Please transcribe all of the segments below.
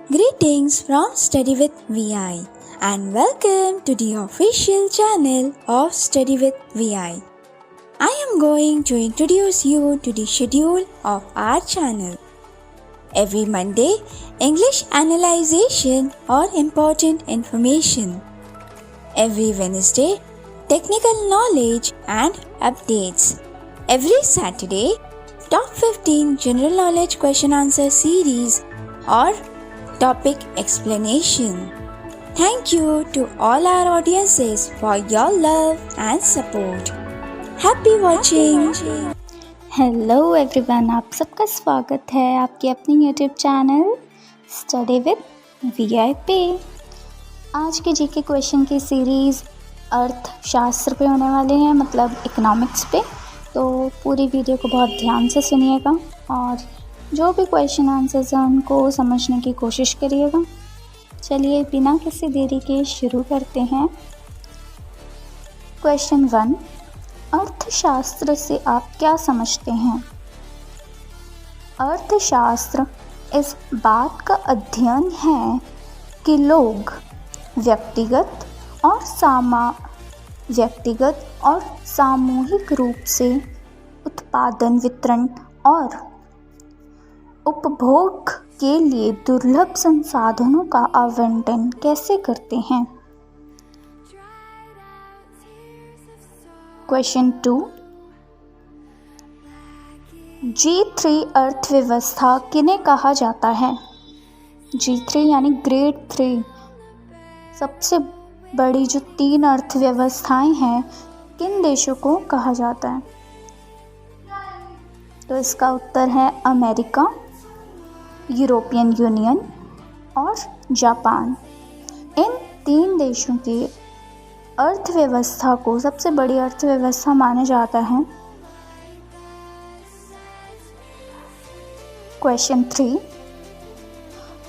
Greetings from Study with VI and welcome to the official channel of Study with VI. I am going to introduce you to the schedule of our channel. Every Monday, English analyzation or important information. Every Wednesday, technical knowledge and updates. Every Saturday, Top 15 General Knowledge Question Answer Series or Topic Explanation. Thank you to all our audiences for your love and support. Happy watching! Hello everyone, आप सबका स्वागत है आपके अपनी YouTube channel study with VI पे। आज के GK question की सीरीज़ अर्थशास्त्र पे होने वाले हैं, मतलब इकोनॉमिक्स पे। तो पूरी वीडियो को बहुत ध्यान से सुनिएगा और जो भी क्वेश्चन आंसर्स हैं उनको समझने की कोशिश करिएगा। चलिए बिना किसी देरी के शुरू करते हैं। क्वेश्चन 1, अर्थशास्त्र से आप क्या समझते हैं? अर्थशास्त्र इस बात का अध्ययन है कि लोग व्यक्तिगत और सामूहिक रूप से उत्पादन, वितरण और उपभोग के लिए दुर्लभ संसाधनों का आवंटन कैसे करते हैं। क्वेश्चन 2, G3 अर्थव्यवस्था किन्हें कहा जाता है? G3 यानी ग्रेड 3, सबसे बड़ी जो 3 अर्थव्यवस्थाएं हैं, किन देशों को कहा जाता है? तो इसका उत्तर है अमेरिका, यूरोपियन यूनियन और जापान। इन 3 देशों की अर्थव्यवस्था को सबसे बड़ी अर्थव्यवस्था माना जाता है। क्वेश्चन 3,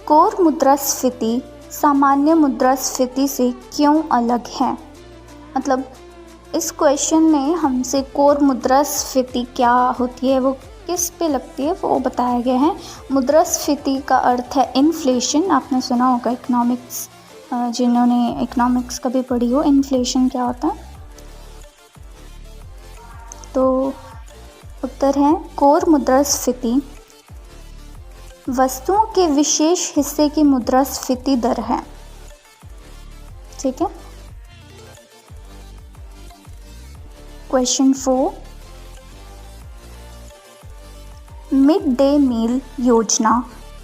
कोर मुद्रास्फीति सामान्य मुद्रास्फीति से क्यों अलग है? मतलब इस क्वेश्चन में हमसे कोर मुद्रास्फीति क्या होती है, वो किस पे लगती है, वो बताया गया है। मुद्रास्फीति का अर्थ है इन्फ्लेशन। आपने सुना होगा इकोनॉमिक्स, जिन्होंने इकोनॉमिक्स कभी पढ़ी हो, इन्फ्लेशन क्या होता है। तो उत्तर है कोर मुद्रास्फीति वस्तुओं के विशेष हिस्से की मुद्रास्फीति दर है। ठीक है। क्वेश्चन 4, मिड डे मील योजना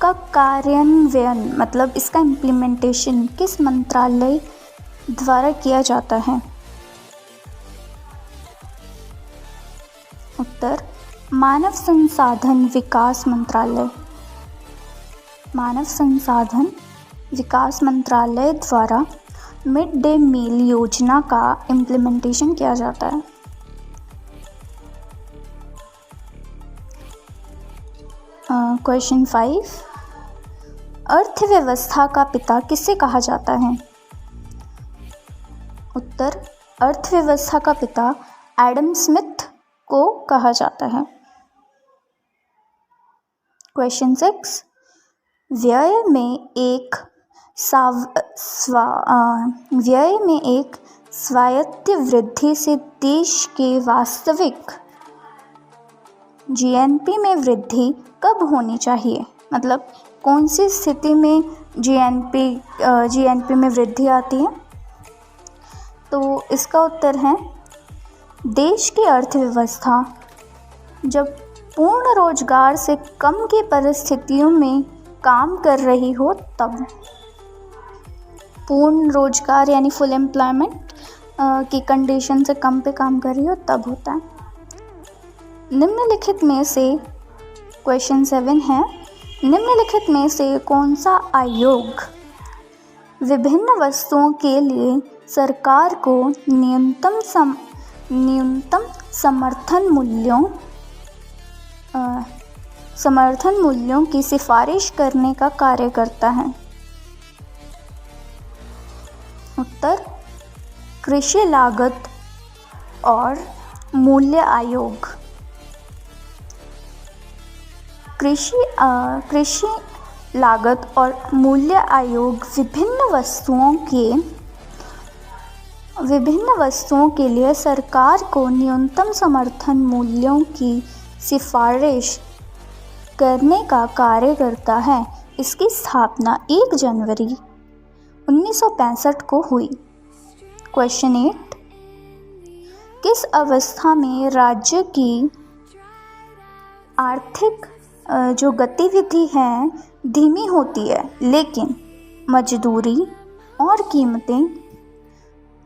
का कार्यान्वयन, मतलब इसका इम्प्लीमेंटेशन किस मंत्रालय द्वारा किया जाता है? उत्तर मानव संसाधन विकास मंत्रालय। मानव संसाधन विकास मंत्रालय द्वारा मिड डे मील योजना का इम्प्लीमेंटेशन किया जाता है। क्वेश्चन 5, अर्थव्यवस्था का पिता किसे कहा जाता है? उत्तर अर्थव्यवस्था का पिता एडम स्मिथ को कहा जाता है। क्वेश्चन 6, व्यय में एक स्वायत्त वृद्धि से देश के वास्तविक जीएनपी में वृद्धि कब होनी चाहिए? मतलब कौन सी स्थिति में जीएनपी में वृद्धि आती है? तो इसका उत्तर है देश की अर्थव्यवस्था जब पूर्ण रोजगार से कम की परिस्थितियों में काम कर रही हो तब। पूर्ण रोजगार यानी फुल एम्प्लॉयमेंट की कंडीशन से कम पे काम कर रही हो तब होता है। निम्नलिखित में से क्वेश्चन 7 है, निम्नलिखित में से कौन सा आयोग विभिन्न वस्तुओं के लिए सरकार को न्यूनतम समर्थन मूल्यों की सिफारिश करने का कार्य करता है? उत्तर कृषि लागत और मूल्य आयोग। कृषि लागत और मूल्य आयोग विभिन्न वस्तुओं के लिए सरकार को न्यूनतम समर्थन मूल्यों की सिफारिश करने का कार्य करता है। इसकी स्थापना 1 जनवरी 1965 को हुई। क्वेश्चन 8, किस अवस्था में राज्य की आर्थिक जो गतिविधि है धीमी होती है लेकिन मजदूरी और कीमतें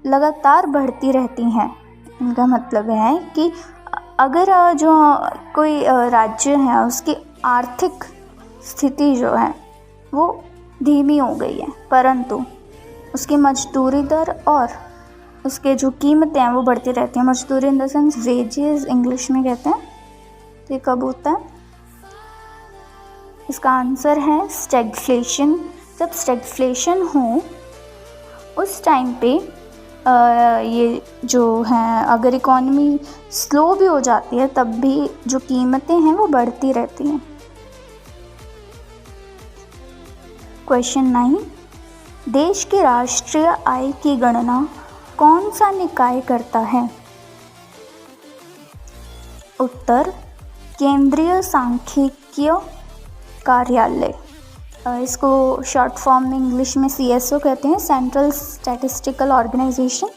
लगातार बढ़ती रहती हैं? इनका मतलब है कि अगर जो कोई राज्य है उसकी आर्थिक स्थिति जो है वो धीमी हो गई है परंतु उसकी मजदूरी दर और उसके जो कीमतें हैं वो बढ़ती रहती हैं। मजदूरी in the sense wages English में कहते हैं। तो ये कब होता है? इसका आंसर है स्टैगफ्लेशन। जब स्टैगफ्लेशन हो उस टाइम पे ये जो है अगर इकॉनमी स्लो भी हो जाती है तब भी जो कीमतें हैं वो बढ़ती रहती हैं। क्वेश्चन 9, देश की राष्ट्रीय आय की गणना कौन सा निकाय करता है? उत्तर, केंद्रीय सांख्यिकीय कार्यालय। इसको शॉर्ट फॉर्म में इंग्लिश में CSO कहते हैं, सेंट्रल स्टैटिस्टिकल ऑर्गेनाइजेशन।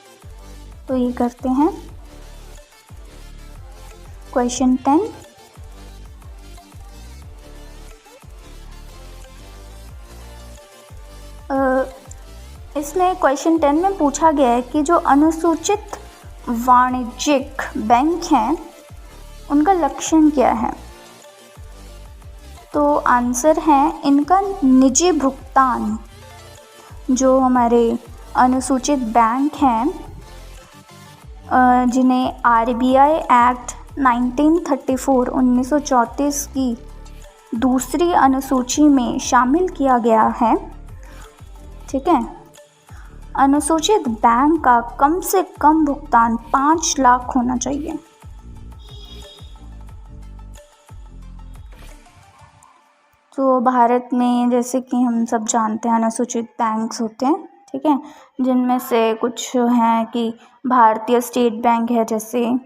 तो ये करते हैं। क्वेश्चन 10, इसमें क्वेश्चन 10 में पूछा गया है कि जो अनुसूचित वाणिज्यिक बैंक हैं उनका लक्षण क्या है? तो आंसर है इनका निजी भुगतान। जो हमारे अनुसूचित बैंक हैं जिन्हें RBI एक्ट 1934 की दूसरी अनुसूची में शामिल किया गया है, ठीक है। अनुसूचित बैंक का कम से कम भुगतान 5 लाख होना चाहिए। तो भारत में जैसे कि हम सब जानते हैं अनुसूचित बैंक्स होते हैं, ठीक है, जिनमें से कुछ हैं कि भारतीय स्टेट बैंक है, जैसे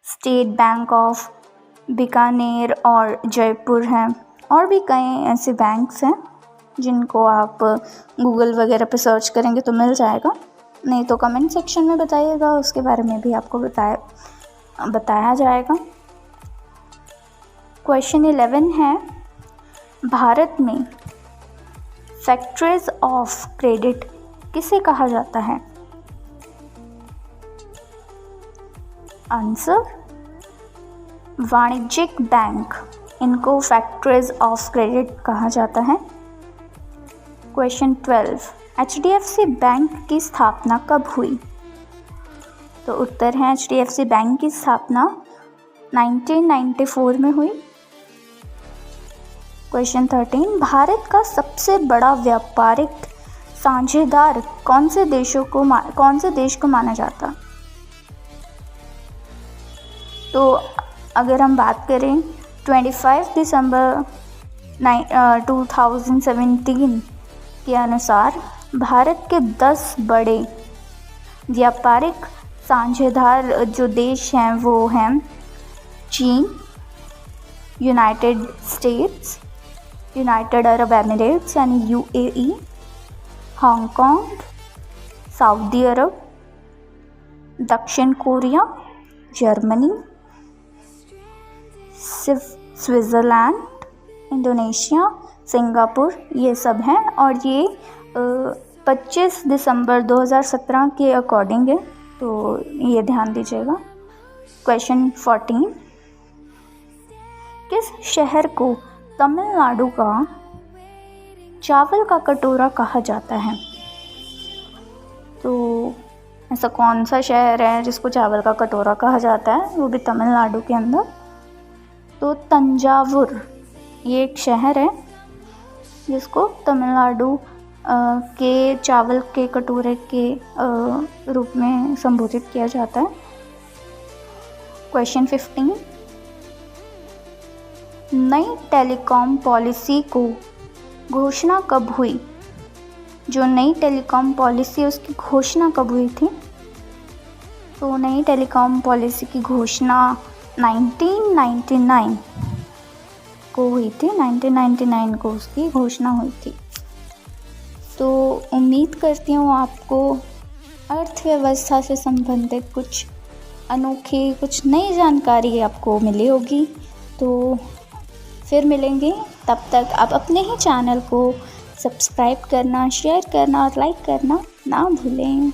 स्टेट बैंक ऑफ बीकानेर और जयपुर हैं, और भी कई ऐसे बैंक्स हैं जिनको आप गूगल वगैरह पे सर्च करेंगे तो मिल जाएगा, नहीं तो कमेंट सेक्शन में बताइएगा, उसके बारे में भी आपको बताया जाएगा। क्वेश्चन 11 है, भारत में फैक्टरीज ऑफ क्रेडिट किसे कहा जाता है? आंसर, वाणिज्यिक बैंक, इनको फैक्टरीज ऑफ क्रेडिट कहा जाता है। क्वेश्चन 12, HDFC बैंक की स्थापना कब हुई? तो उत्तर है HDFC बैंक की स्थापना 1994 में हुई। क्वेश्चन 13, भारत का सबसे बड़ा व्यापारिक साझेदार कौन से देश को माना जाता? तो अगर हम बात करें 25 दिसंबर 2017 के अनुसार भारत के 10 बड़े व्यापारिक साझेदार जो देश हैं वो हैं चीन, United states, United Arab Emirates यानी UAE, हांगकांग, सऊदी अरब, दक्षिण Korea, Germany, Switzerland, Indonesia, Singapore, ये सब हैं। और ये 25 दिसंबर 2017 के अकॉर्डिंग है, तो ये ध्यान दीजिएगा। क्वेश्चन 14, किस शहर को तमिलनाडु का चावल का कटोरा कहा जाता है? तो ऐसा कौन सा शहर है जिसको चावल का कटोरा कहा जाता है, वो भी तमिलनाडु के अंदर? तो तंजावुर, ये एक शहर है जिसको तमिलनाडु के चावल के कटोरे के रूप में संबोधित किया जाता है। क्वेश्चन 15, नई टेलीकॉम पॉलिसी को घोषणा कब हुई? जो नई टेलीकॉम पॉलिसी है उसकी घोषणा कब हुई थी? तो नई टेलीकॉम पॉलिसी की घोषणा 1999 को हुई थी। 1999 को उसकी घोषणा हुई थी। तो उम्मीद करती हूँ आपको अर्थव्यवस्था से संबंधित कुछ अनोखी, कुछ नई जानकारी आपको मिली होगी। तो फिर मिलेंगे, तब तक आप अपने ही चैनल को सब्सक्राइब करना, शेयर करना और लाइक करना ना भूलें।